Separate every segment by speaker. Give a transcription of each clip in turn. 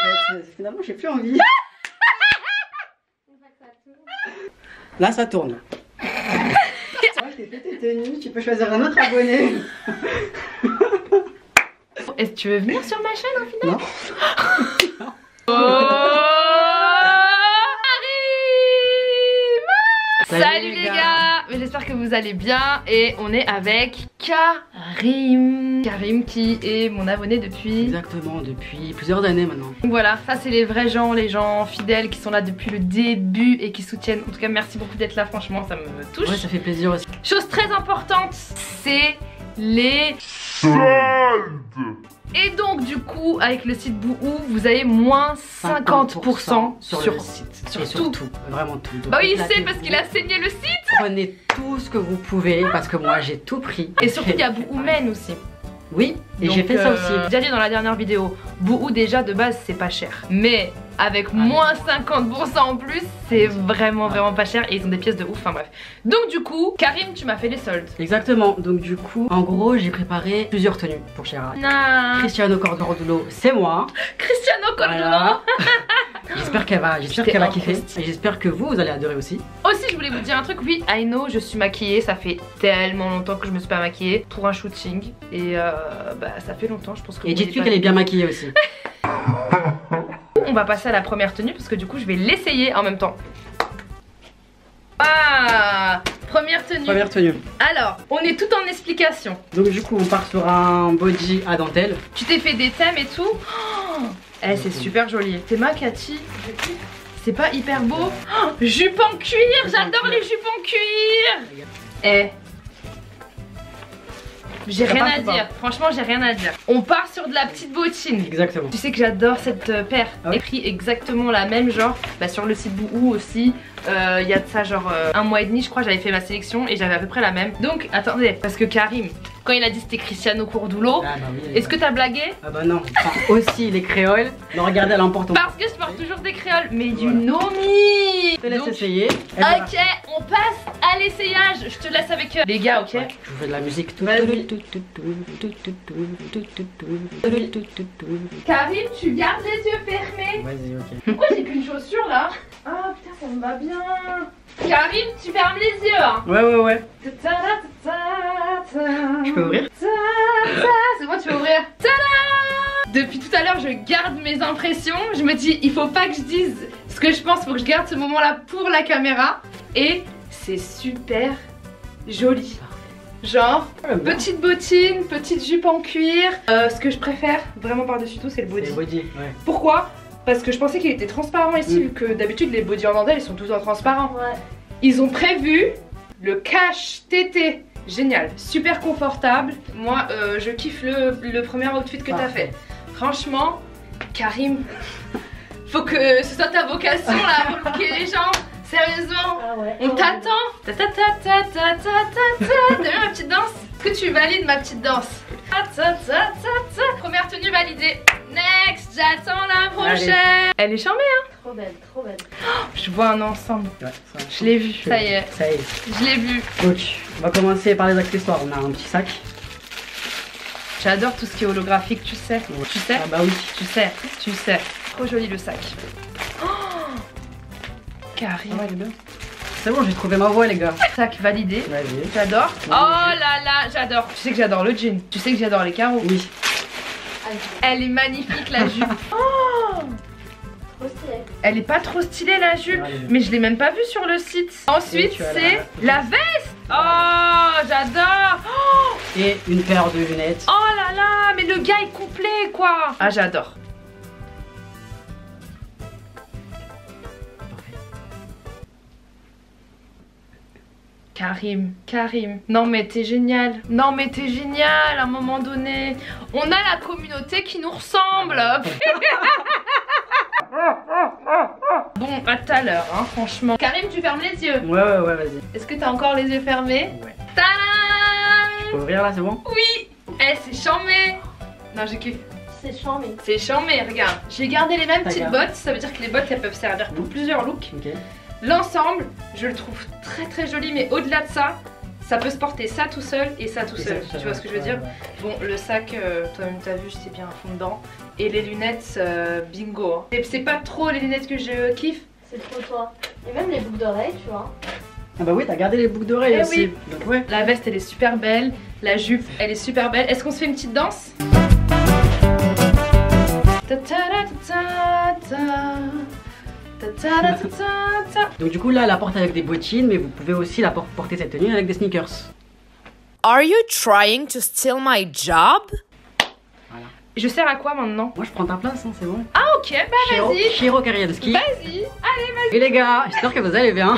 Speaker 1: fait. Finalement, j'ai plus envie. Là, ça tourne. Je t'ai fait tes tenues, tu peux choisir un autre abonné.
Speaker 2: Est-ce que tu veux venir sur ma chaîne au final?
Speaker 1: Non.
Speaker 2: Salut les gars. J'espère que vous allez bien et on est avec Karim. Karim qui est mon abonné depuis...
Speaker 1: Exactement, depuis plusieurs années maintenant.
Speaker 2: Donc voilà, ça c'est les vrais gens, les gens fidèles qui sont là depuis le début et qui soutiennent. En tout cas merci beaucoup d'être là, franchement ça me touche.
Speaker 1: Ouais, ça fait plaisir aussi.
Speaker 2: Chose très importante, c'est les soldes. Et donc du coup avec le site Bouhou vous avez moins 50% sur
Speaker 1: le site.
Speaker 2: Sur tout.
Speaker 1: Vraiment tout. Donc,
Speaker 2: bah oui il sait parce qu'il a saigné le site.
Speaker 1: Prenez tout ce que vous pouvez parce que moi j'ai tout pris.
Speaker 2: Et surtout il y a Bouhou Men aussi.
Speaker 1: Oui, et j'ai fait ça aussi.
Speaker 2: J'ai dit dans la dernière vidéo, Bouhou déjà de base c'est pas cher. Mais avec moins 50% en plus, c'est vraiment pas cher et ils ont des pièces de ouf, enfin bref. Donc du coup, Karim tu m'as fait les soldes.
Speaker 1: Exactement, donc du coup, en gros j'ai préparé plusieurs tenues pour Chera. Cristiano Cordulo, c'est moi.
Speaker 2: Cristiano Cordulo
Speaker 1: voilà. J'espère qu'elle va kiffer et j'espère que vous allez adorer aussi.
Speaker 2: Aussi je voulais vous dire un truc, oui I know je suis maquillée, ça fait tellement longtemps que je me suis pas maquillée pour un shooting et bah ça fait longtemps je pense que.
Speaker 1: Et dites-lui qu'elle est bien maquillée aussi.
Speaker 2: On va passer à la première tenue parce que du coup je vais l'essayer en même temps. Ah, première tenue.
Speaker 1: Première tenue.
Speaker 2: Alors, on est tout en explication.
Speaker 1: Donc du coup on part sur un body à dentelle.
Speaker 2: Tu t'es fait des thèmes et tout. Oh, eh, c'est super joli. T'es ma Cathy. C'est pas hyper beau. Oh, jupe en cuir, j'adore les jupes en cuir. Eh. J'ai rien à dire, franchement j'ai rien à dire. On part sur de la petite bottine.
Speaker 1: Exactement.
Speaker 2: Tu sais que j'adore cette paire.
Speaker 1: Ah oui.
Speaker 2: Écrit exactement la même genre. Bah, sur le site Bouhou aussi. Il y a de ça genre un mois et demi je crois j'avais fait ma sélection et j'avais à peu près la même. Donc attendez, parce que Karim, quand il a dit c'était Cristiano Cordulo,
Speaker 1: bah oui,
Speaker 2: est-ce que t'as blagué?
Speaker 1: Ah bah non, enfin, aussi les créoles. Non regardez à l'important.
Speaker 2: Parce que je porte toujours des créoles, mais du Nomi.
Speaker 1: Je te laisse
Speaker 2: donc,
Speaker 1: essayer.
Speaker 2: Ok, on passe à l'essayage. Je te laisse avec les gars, ok?
Speaker 1: Ouais, je vous fais de la musique.
Speaker 2: Karim, tu gardes les yeux fermés.
Speaker 1: Vas-y, ok.
Speaker 2: Pourquoi j'ai qu'une chaussure là? Ah putain ça me va bien. Karim, tu fermes les yeux hein.
Speaker 1: Ouais. Je
Speaker 2: Je
Speaker 1: peux ouvrir?
Speaker 2: C'est bon, tu peux ouvrir. Tada! Depuis tout à l'heure je garde mes impressions. Je me dis il faut pas que je dise ce que je pense, faut que je garde ce moment là pour la caméra. Et c'est super joli. Genre, petite bottine, petite jupe en cuir. Ce que je préfère vraiment par-dessus tout c'est le body.
Speaker 1: Ouais.
Speaker 2: Pourquoi? Parce que je pensais qu'il était transparent ici, vu que d'habitude les bodys en dentelle ils sont tous en transparent. Ouais. Ils ont prévu le cache tété. Génial, super confortable. Moi je kiffe le premier outfit que t'as fait. Franchement, Karim, faut que ce soit ta vocation là, pour piquer les gens. Sérieusement, ah ouais, on t'attend. T'as vu ma petite danse? Est-ce que tu valides ma petite danse? Première tenue validée. Next, j'attends la prochaine. Allez. Elle est charmée hein.
Speaker 3: Trop belle, trop belle.
Speaker 2: Oh, je vois un ensemble. Ouais, je l'ai vu, ça y est.
Speaker 1: Ça y est.
Speaker 2: Je l'ai vu.
Speaker 1: Donc, on va commencer par les accessoires. On a un petit sac.
Speaker 2: J'adore tout ce qui est holographique, tu sais. Ouais. Tu sais?
Speaker 1: Ah bah oui.
Speaker 2: Tu sais. Trop joli le sac. Oh, Karim.
Speaker 1: Ah ouais, c'est bon, j'ai trouvé ma voie les gars.
Speaker 2: Sac validé.
Speaker 1: Vas-y.
Speaker 2: J'adore. Oh là là, j'adore. Tu sais que j'adore le jean. Tu sais que j'adore les carreaux.
Speaker 1: Oui.
Speaker 2: Elle est magnifique la jupe. Oh,
Speaker 3: trop stylée.
Speaker 2: Elle est pas trop stylée la jupe, mais je l'ai même pas vue sur le site. Ensuite c'est la veste. Oh j'adore. Oh,
Speaker 1: et une paire de lunettes.
Speaker 2: Oh là là, mais le gars est complet quoi. Ah j'adore. Karim, non mais t'es génial. Non mais t'es génial à un moment donné. On a la communauté qui nous ressemble. Bon, à tout à l'heure, hein, franchement. Karim, tu fermes les yeux?
Speaker 1: Ouais, vas-y.
Speaker 2: Est-ce que t'as encore les yeux fermés?
Speaker 1: Ouais.
Speaker 2: Tadam!
Speaker 1: Je peux ouvrir là, c'est bon?
Speaker 2: Oui! Eh, c'est chambé! Non, j'ai kiffé.
Speaker 3: C'est chambé.
Speaker 2: C'est chambé, regarde. J'ai gardé les mêmes petites bottes, ça veut dire que les bottes elles peuvent servir pour plusieurs looks.
Speaker 1: Ok.
Speaker 2: L'ensemble, je le trouve très joli, mais au-delà de ça, Ça peut se porter ça tout seul et ça tout seul. Tu vois ce que je veux dire?
Speaker 1: Ouais.
Speaker 2: Bon, le sac, toi-même t'as vu, j'étais bien à fond dedans. Et les lunettes, bingo. Hein. C'est pas trop les lunettes que je kiffe.
Speaker 3: C'est trop toi. Et même les boucles d'oreilles, tu vois.
Speaker 1: Ah bah oui, t'as gardé les boucles d'oreilles
Speaker 2: Eh
Speaker 1: aussi.
Speaker 2: oui.
Speaker 1: Donc ouais.
Speaker 2: La veste, elle est super belle. La jupe, elle est super belle. Est-ce qu'on se fait une petite danse? Ta ta ta ta ta. Ta ta ta ta ta.
Speaker 1: Donc du coup là, elle la porte avec des bottines, mais vous pouvez aussi la porter cette tenue avec des sneakers.
Speaker 4: Are you trying to steal my job?
Speaker 1: Voilà.
Speaker 2: Je sers à quoi maintenant?
Speaker 1: Moi je prends ta place, hein, c'est bon.
Speaker 2: Ah ok, bah vas-y.
Speaker 1: Shiro Kariansky.
Speaker 2: Vas-y.
Speaker 1: Et les gars, j'espère que vous allez bien.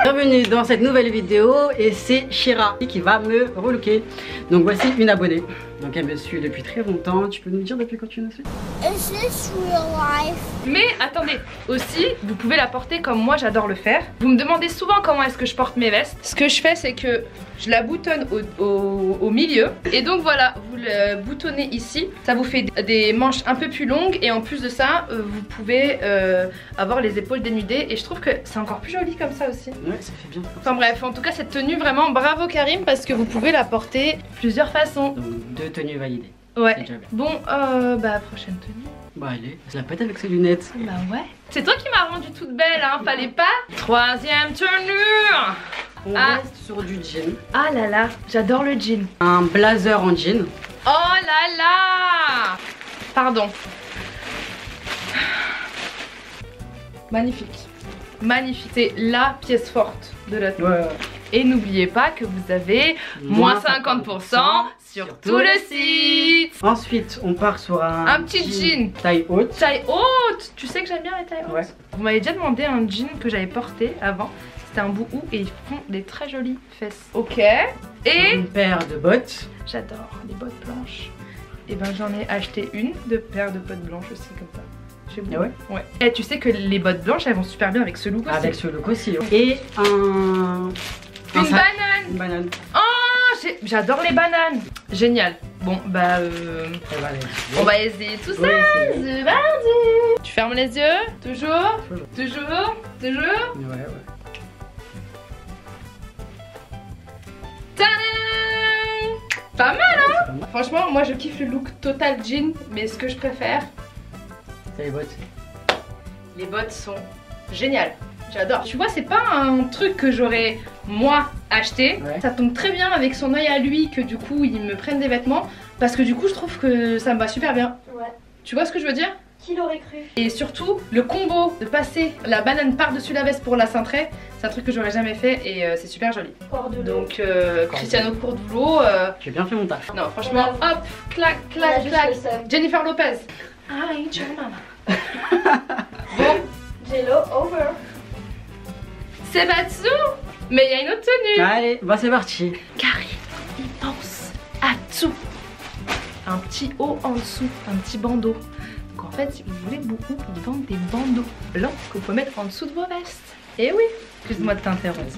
Speaker 1: Bienvenue dans cette nouvelle vidéo et c'est Shira qui va me relooker. Donc voici une abonnée. Donc elle me suit depuis très longtemps. Tu peux nous dire depuis quand tu nous suis?
Speaker 5: Is this real life?
Speaker 2: Mais attendez, aussi, vous pouvez la porter comme moi j'adore le faire. Vous me demandez souvent comment est-ce que je porte mes vestes. Ce que je fais, c'est que je la boutonne au milieu. Et donc voilà, vous le boutonnez ici. Ça vous fait des manches un peu plus longues. Et en plus de ça, vous pouvez avoir les épaules dénudées. Et je trouve que c'est encore plus joli comme ça aussi.
Speaker 1: Ouais, ça fait bien.
Speaker 2: Enfin bref, en tout cas cette tenue, vraiment bravo Karim, parce que vous pouvez la porter plusieurs façons.
Speaker 1: Donc deux tenues validées.
Speaker 2: Ouais.
Speaker 1: C'est déjà bien.
Speaker 2: Bon, bah prochaine tenue.
Speaker 1: Bah allez, je la pète avec ses lunettes.
Speaker 2: Bah ouais. C'est toi qui m'as rendue toute belle, hein, fallait pas. Troisième tenue.
Speaker 1: On
Speaker 2: Ah.
Speaker 1: reste sur du jean.
Speaker 2: Ah là là, j'adore le jean.
Speaker 1: Un blazer en jean.
Speaker 2: Oh là là. Pardon. Magnifique. Magnifique. C'est la pièce forte de la tenue.
Speaker 1: Ouais.
Speaker 2: Et n'oubliez pas que vous avez moins 50% sur tout le site.
Speaker 1: Ensuite, on part sur
Speaker 2: Un petit jean.
Speaker 1: taille haute.
Speaker 2: Taille haute. Tu sais que j'aime bien les tailles hautes.
Speaker 1: Ouais.
Speaker 2: Vous m'avez déjà demandé un jean que j'avais porté avant. C'était un bout et ils font des très jolies fesses. Ok. Et
Speaker 1: Une paire de bottes.
Speaker 2: j'adore les bottes blanches. Et ben j'en ai acheté une de paire de bottes blanches aussi comme ça. Chez vous.
Speaker 1: Ah ouais?
Speaker 2: Ouais. Et tu sais que les bottes blanches elles vont super bien avec ce look aussi.
Speaker 1: Avec ce look aussi. Et
Speaker 2: Une
Speaker 1: sac.
Speaker 2: banane.
Speaker 1: Une banane.
Speaker 2: Oh, j'adore les bananes. Génial. Bon bah
Speaker 1: Et voilà.
Speaker 2: on va essayer tout ça.
Speaker 1: Oui, c'est
Speaker 2: C'est parti. Tu fermes les yeux. Toujours. Toujours. Toujours.
Speaker 1: Ouais, ouais.
Speaker 2: Tadam! Pas mal hein.
Speaker 1: C'est pas mal.
Speaker 2: Franchement moi je kiffe le look total jean. Mais ce que je préfère,
Speaker 1: C'est les bottes.
Speaker 2: les bottes sont géniales. J'adore. Tu vois, c'est pas un truc que j'aurais moi acheté.
Speaker 1: Ouais.
Speaker 2: Ça tombe très bien avec son œil à lui que du coup il me prenne des vêtements. Parce que du coup je trouve que ça me va super bien.
Speaker 3: Ouais.
Speaker 2: Tu vois ce que je veux dire?
Speaker 3: Qui l'aurait cru?
Speaker 2: Et surtout le combo de passer la banane par-dessus la veste pour la cintrer, c'est un truc que j'aurais jamais fait et c'est super joli.
Speaker 3: Corps de l'eau.
Speaker 2: Donc Cristiano Cordullo,
Speaker 1: J'ai bien fait mon taf.
Speaker 2: non franchement hop, clac,
Speaker 3: On a
Speaker 2: clac,
Speaker 3: juste
Speaker 2: clac.
Speaker 3: le seum.
Speaker 2: Jennifer Lopez. I ain't your mama. Bon,
Speaker 3: Jello over.
Speaker 2: c'est Batsu, mais il y a une autre tenue.
Speaker 1: Allez, bah c'est parti.
Speaker 2: Karim, il pense à tout. Un petit haut en dessous, un petit bandeau. Donc en fait, si vous voulez beaucoup, ils vendent des bandeaux blancs que vous pouvez mettre en dessous de vos vestes. Et oui, excuse-moi de t'interrompre.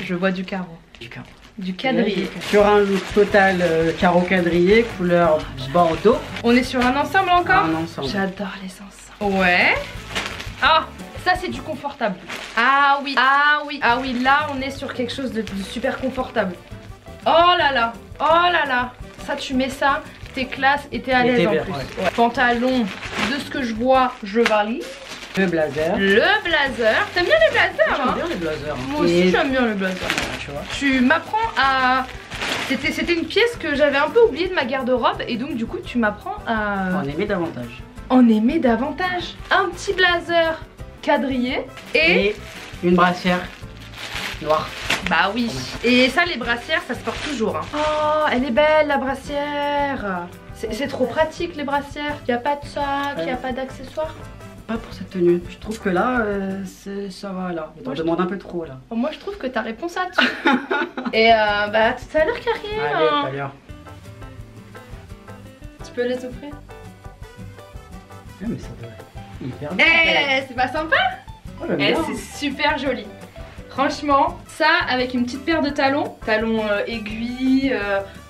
Speaker 2: Je vois du carreau.
Speaker 1: Du carreau.
Speaker 2: Du quadrillé.
Speaker 1: Sur un look total carreau quadrillé, couleur bordeaux.
Speaker 2: On est sur un ensemble encore?
Speaker 1: Un ensemble.
Speaker 2: J'adore les ensembles. Ouais. Ah, ça c'est du confortable. Ah oui, ah oui, ah oui, là on est sur quelque chose de super confortable. Oh là là, oh là là. Ça tu mets ça, t'es classe et t'es à
Speaker 1: Et
Speaker 2: l'aise
Speaker 1: t'es
Speaker 2: en
Speaker 1: bien,
Speaker 2: plus.
Speaker 1: ouais.
Speaker 2: Ouais. Pantalon, de ce que je vois, je valide.
Speaker 1: Le blazer.
Speaker 2: Le blazer. T'aimes bien les blazers
Speaker 1: J'aime
Speaker 2: hein?
Speaker 1: bien les blazers.
Speaker 2: Moi aussi j'aime bien le blazer.
Speaker 1: Tu vois.
Speaker 2: Tu m'apprends à... C'était une pièce que j'avais un peu oubliée de ma garde-robe et donc du coup tu m'apprends à
Speaker 1: On aimait davantage.
Speaker 2: en aimer davantage. Un petit blazer quadrillé et...
Speaker 1: Et une brassière noire.
Speaker 2: Bah oui. Et ça les brassières ça se porte toujours. Hein. Oh elle est belle la brassière. C'est trop pratique les brassières. Y a pas de sac, y a pas d'accessoires.
Speaker 1: Pas pour cette tenue. Je trouve que là, ça va là. On t'en
Speaker 2: Moi, je
Speaker 1: demande un peu trop là.
Speaker 2: Moi je trouve que ta réponse à tout. Et bah tout à l'heure Karim.
Speaker 1: Allez, tout à l'heure.
Speaker 2: Tu peux les offrir?
Speaker 1: Ouais, mais ça doit être hyper bien.
Speaker 2: Eh c'est pas sympa?
Speaker 1: Oh, j'aime
Speaker 2: Eh,
Speaker 1: bien.
Speaker 2: c'est super joli. Franchement, ça avec une petite paire de talons, aiguilles,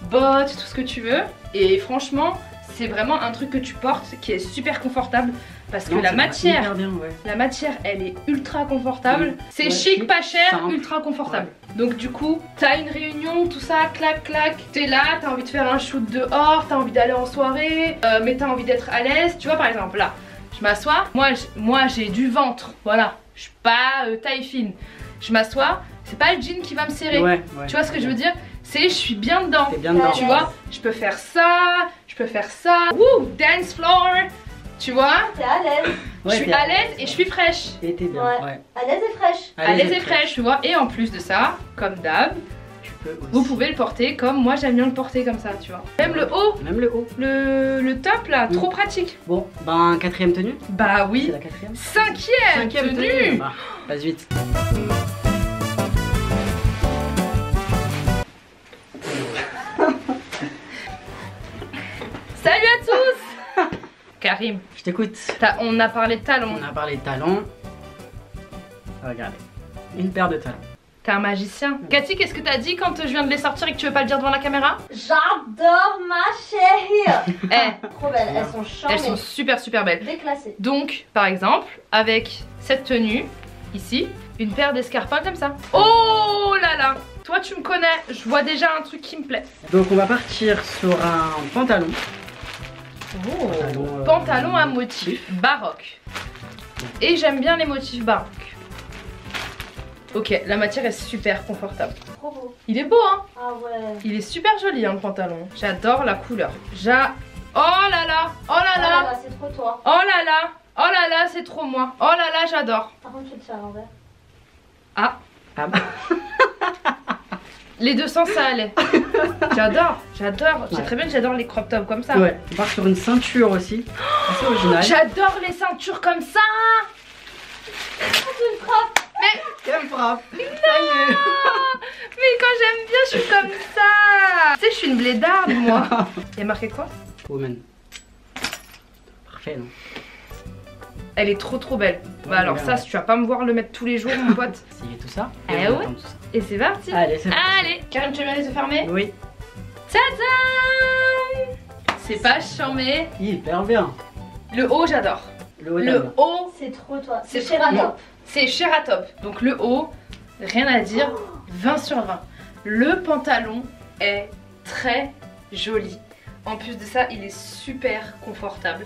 Speaker 2: bottes, tout ce que tu veux. Et franchement, c'est vraiment un truc que tu portes qui est super confortable parce que
Speaker 1: Non,
Speaker 2: la
Speaker 1: ça va
Speaker 2: matière,
Speaker 1: hyper bien, ouais.
Speaker 2: la matière, elle est ultra confortable.
Speaker 1: Oui.
Speaker 2: C'est
Speaker 1: Ouais,
Speaker 2: chic, pas cher,
Speaker 1: simple.
Speaker 2: ultra confortable. Donc du coup, t'as une réunion, tout ça, clac, clac. T'es là, t'as envie de faire un shoot dehors, t'as envie d'aller en soirée, mais t'as envie d'être à l'aise. Tu vois, par exemple, là, je m'assois. Moi, j'ai du ventre, voilà. Je suis pas taille fine. Je m'assois, c'est pas le jean qui va me serrer.
Speaker 1: Ouais, ouais.
Speaker 2: Tu vois ce que je veux dire? C'est je suis bien dedans.
Speaker 1: T'es bien dedans.
Speaker 2: Tu vois, je peux faire ça, je peux faire ça. Wouh, dance floor. Tu vois,
Speaker 3: T'es à l'aise.
Speaker 2: je suis à l'aise et je suis fraîche.
Speaker 1: Et t'es bien,
Speaker 3: Ouais.
Speaker 1: ouais.
Speaker 3: À l'aise et fraîche.
Speaker 2: À l'aise et fraîche, tu vois. Et en plus de ça, comme d'hab,
Speaker 1: Tu peux aussi.
Speaker 2: vous pouvez le porter comme moi j'aime bien le porter comme ça, tu vois. Même le haut,
Speaker 1: Même le haut.
Speaker 2: le top là, trop pratique.
Speaker 1: Bon, ben, 4ème tenue.
Speaker 2: Bah
Speaker 1: C'est
Speaker 2: oui.
Speaker 1: la 4ème.
Speaker 2: 5ème tenue.
Speaker 1: Bah, passe vite.
Speaker 2: Salut à tous. Karim,
Speaker 1: Je t'écoute.
Speaker 2: on a parlé de talons.
Speaker 1: On a parlé de talons. Regardez. Une paire de talons.
Speaker 2: T'es un magicien. Cathy, qu'est-ce que t'as dit quand je viens de les sortir et que tu veux pas le dire devant la caméra?
Speaker 3: J'adore ma chérie.
Speaker 2: Eh,
Speaker 3: Trop belles, elles sont charmées.
Speaker 2: elles sont super belles.
Speaker 3: Déclassées.
Speaker 2: Donc, par exemple, avec cette tenue, ici, une paire d'escarpins comme ça. Oh là là. Toi, tu me connais, je vois déjà un truc qui me plaît.
Speaker 1: Donc on va partir sur un pantalon.
Speaker 2: Oh. Pantalon à motif baroque. Et j'aime bien les motifs baroques. Ok, la matière est super confortable.
Speaker 3: Trop beau.
Speaker 2: Il est beau, hein?
Speaker 3: Ah ouais.
Speaker 2: Il est super joli, hein, le pantalon. J'adore la couleur. Oh là là, oh là
Speaker 3: Ah là
Speaker 2: là,
Speaker 3: là, c'est trop toi.
Speaker 2: oh là là, oh là là, c'est trop moi. Oh là là, j'adore.
Speaker 3: Par contre, tu le fais à l'envers.
Speaker 2: Ah,
Speaker 1: Ah bah.
Speaker 2: les deux sens, ça allait. J'adore. C'est
Speaker 1: Ouais.
Speaker 2: très bien que j'adore les crop tops comme ça.
Speaker 1: Ouais, on part sur une ceinture aussi. Assez original.
Speaker 2: J'adore les ceintures comme ça.
Speaker 1: Quelle frappe. Ça y est.
Speaker 2: Mais quand j'aime bien, je suis comme ça. Tu sais, je suis une blédarde, moi. Il y a marqué quoi?
Speaker 1: Woman. Parfait, non?
Speaker 2: Elle est trop belle. Bah alors ça, si tu vas pas me voir le mettre tous les jours, mon pote.
Speaker 1: Essayez tout ça.
Speaker 2: Ah
Speaker 1: Et on
Speaker 2: ouais.
Speaker 1: attend tout ça.
Speaker 2: Et c'est parti.
Speaker 1: Allez, c'est parti.
Speaker 2: Allez, Karim, tu veux bien les yeux fermés?
Speaker 1: Oui.
Speaker 2: Tadam! C'est pas chambé.
Speaker 1: Hyper bien.
Speaker 2: Le haut, j'adore.
Speaker 1: Le haut,
Speaker 2: Le haut,
Speaker 3: C'est trop toi.
Speaker 2: C'est
Speaker 3: C'est chez
Speaker 2: trop-
Speaker 3: Ratop.
Speaker 2: c'est Cheratop. Donc le haut, rien à dire, 20 sur 20. Le pantalon est très joli. En plus de ça, il est super confortable.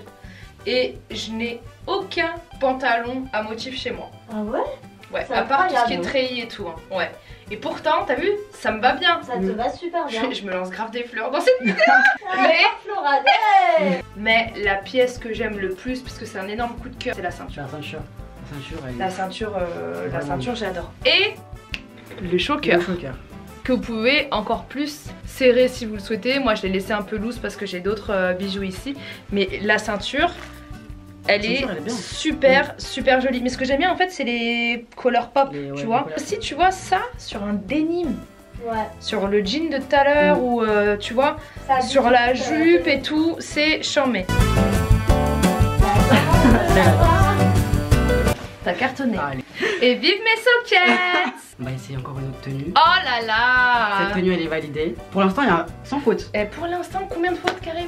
Speaker 2: Et je n'ai aucun pantalon à motif chez moi.
Speaker 3: Ah ouais?
Speaker 2: Ouais,
Speaker 3: C'est
Speaker 2: à part tout ce qui est
Speaker 3: incroyable.
Speaker 2: treillis et tout. Hein. Ouais. Et pourtant, t'as vu, ça me va bien.
Speaker 3: Ça te va super bien.
Speaker 2: Je me lance grave des fleurs dans cette vidéo.
Speaker 3: Ah,
Speaker 2: Mais-
Speaker 3: Floradel.
Speaker 2: Mais la pièce que j'aime le plus, parce que c'est un énorme coup de cœur, c'est la ceinture.
Speaker 1: La ceinture. La ceinture, elle
Speaker 2: La
Speaker 1: Vraiment.
Speaker 2: ceinture, j'adore. Et le choker.
Speaker 1: Le choker.
Speaker 2: Que vous pouvez encore plus serrer si vous le souhaitez. Moi je l'ai laissé un peu loose parce que j'ai d'autres bijoux ici. Mais la ceinture, elle est
Speaker 1: bien.
Speaker 2: super jolie. Mais ce que j'aime bien en fait c'est les color pop,
Speaker 1: Les- ouais,
Speaker 2: tu
Speaker 1: les
Speaker 2: vois.
Speaker 1: couleurs.
Speaker 2: Si tu vois ça sur un denim,
Speaker 3: Ouais.
Speaker 2: sur le jean de tout à l'heure ou tu vois,
Speaker 3: Ça a
Speaker 2: sur
Speaker 3: du
Speaker 2: la
Speaker 3: tout,
Speaker 2: jupe et tout, c'est charmé. T'as cartonné.
Speaker 1: Allez.
Speaker 2: Et vive mes sockets.
Speaker 1: On va essayer encore une autre tenue.
Speaker 2: Oh là là.
Speaker 1: Cette tenue, elle est validée. Pour l'instant, il y a sans faute.
Speaker 2: Et pour l'instant, combien de fautes, Karim?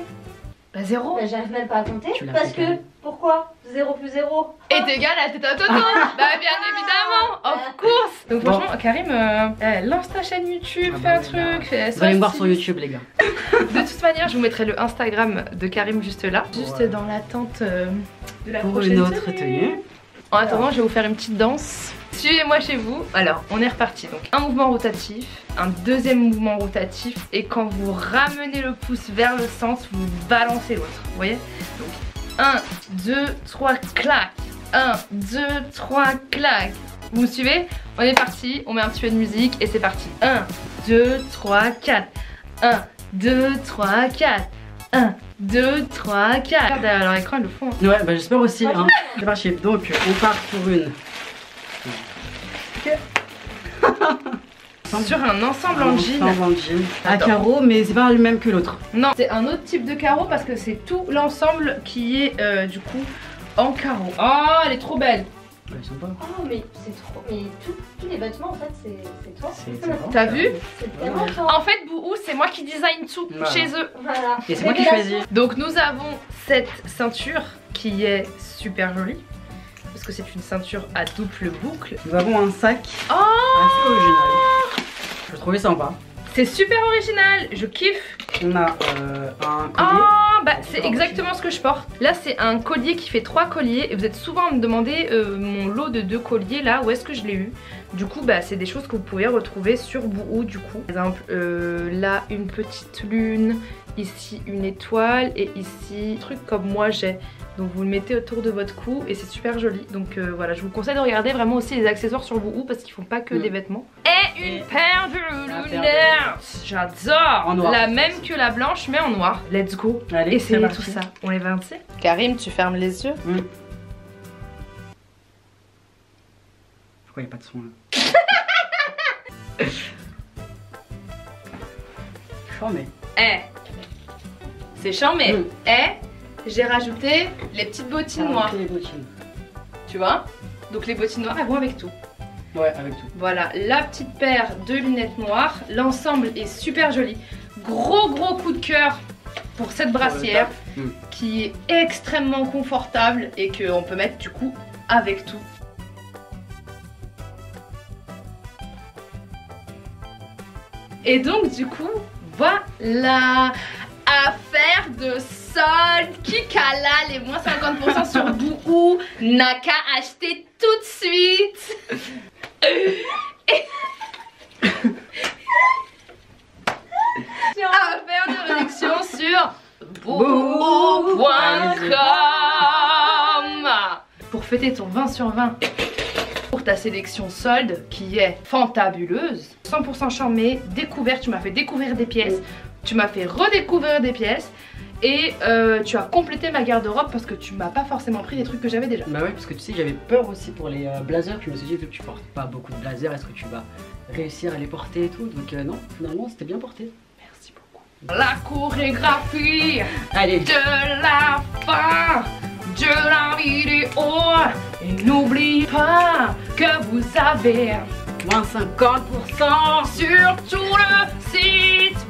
Speaker 2: Bah zéro.
Speaker 3: Bah, j'arrive même pas à compter.
Speaker 1: Tu l'as
Speaker 3: Parce
Speaker 1: fait
Speaker 3: que,
Speaker 1: quand même.
Speaker 3: pourquoi 0 plus 0.
Speaker 2: Est égal à tête à Toto. Bah bien évidemment, of course. Donc
Speaker 1: Bon.
Speaker 2: franchement, Karim, lance ta chaîne YouTube,
Speaker 1: Ah
Speaker 2: fais
Speaker 1: bah
Speaker 2: un
Speaker 1: oui,
Speaker 2: truc. fais-
Speaker 1: Vous allez me voir
Speaker 2: sois
Speaker 1: sur
Speaker 2: styliste.
Speaker 1: YouTube, les gars.
Speaker 2: De toute manière, je vous mettrai le Instagram de Karim juste là. Juste
Speaker 1: Ouais.
Speaker 2: dans l'attente de la
Speaker 1: Pour
Speaker 2: prochaine
Speaker 1: une autre tenue.
Speaker 2: En attendant, je vais vous faire une petite danse. Suivez-moi chez vous. Alors, on est reparti. Donc, un mouvement rotatif, un deuxième mouvement rotatif. Et quand vous ramenez le pouce vers le centre, vous balancez l'autre. Vous voyez? Donc, 1, 2, 3, clac. 1, 2, 3, clac. Vous me suivez? On est parti. On met un petit peu de musique et c'est parti. 1, 2, 3, 4. 1, 2, 3, 4. 1, 2, 3, 4. Regarde derrière leur écran, ils le font.
Speaker 1: Ouais, bah j'espère aussi. Hein. C'est parti. Donc, on part sur une.
Speaker 2: Sur un ensemble en jean.
Speaker 1: Ensemble en jean. À
Speaker 2: Attends.
Speaker 1: carreaux, mais c'est pas le même que l'autre.
Speaker 2: Non, c'est un autre type de carreau parce que c'est tout l'ensemble qui est du coup en carreau. Oh, elle est trop belle.
Speaker 1: Ouais, ils sont pas.
Speaker 3: Oh, mais c'est trop. Mais tous les vêtements, en fait, c'est toi.
Speaker 2: T'as vu?
Speaker 3: C'est tellement toi.
Speaker 2: En fait, Bouhou, c'est moi qui design tout
Speaker 1: Voilà.
Speaker 2: chez eux.
Speaker 3: Voilà.
Speaker 1: Et c'est moi qui choisis.
Speaker 2: Donc nous avons cette ceinture qui est super jolie. Parce que c'est une ceinture à double boucle.
Speaker 1: Nous avons un sac
Speaker 2: Oh,
Speaker 1: assez original. Je le trouvais sympa.
Speaker 2: c'est super original, je kiffe.
Speaker 1: On a un collier.
Speaker 2: Ah, bah c'est exactement ce que je porte. Là c'est un collier qui fait 3 colliers. Et vous êtes souvent à me demander mon lot de 2 colliers là, où est-ce que je l'ai eu. Du coup bah c'est des choses que vous pouvez retrouver sur Bouhou du coup. Par exemple là une petite lune, ici une étoile et ici un truc comme moi j'ai. Donc vous le mettez autour de votre cou et c'est super joli. Donc voilà, je vous conseille de regarder vraiment aussi les accessoires sur Bouhou parce qu'ils font pas que des vêtements. Et une paire de lunettes. J'adore.
Speaker 1: En noir.
Speaker 2: La même que la blanche mais en noir. Let's go.
Speaker 1: Allez, c'est
Speaker 2: Essayez
Speaker 1: parti.
Speaker 2: tout ça. On les va entier. Karim, tu fermes les yeux.
Speaker 1: Pourquoi il n'y a pas de son là? Chambé.
Speaker 2: C'est charmé. J'ai rajouté les petites bottines noires.
Speaker 1: Les bottines.
Speaker 2: Tu vois? Donc les bottines noires elles vont avec tout.
Speaker 1: Ouais, avec tout.
Speaker 2: Voilà, la petite paire de lunettes noires. L'ensemble est super joli. Gros coup de cœur pour cette brassière qui est extrêmement confortable et qu'on peut mettre du coup avec tout. Et donc du coup, voilà, affaire de solde, Kikala, les moins 50% sur Bouhou, n'a qu'à acheter tout de suite. Affaire de réduction sur bouhou.com. Pour fêter ton 20 sur 20 pour ta sélection solde qui est fantabuleuse, 100% charmée, découverte, tu m'as fait découvrir des pièces, tu m'as fait redécouvrir des pièces et tu as complété ma garde-robe parce que tu m'as pas forcément pris des trucs que j'avais déjà.
Speaker 1: Bah oui, parce que tu sais, j'avais peur aussi pour les blazers. Je me suis dit, vu que tu portes pas beaucoup de blazers, est-ce que tu vas réussir à les porter et tout? Donc non, finalement c'était bien porté.
Speaker 2: Merci beaucoup. La chorégraphie
Speaker 1: Allez,
Speaker 2: de la fin de la vidéo. Et n'oublie pas que vous avez
Speaker 1: moins 50%
Speaker 2: sur tout le site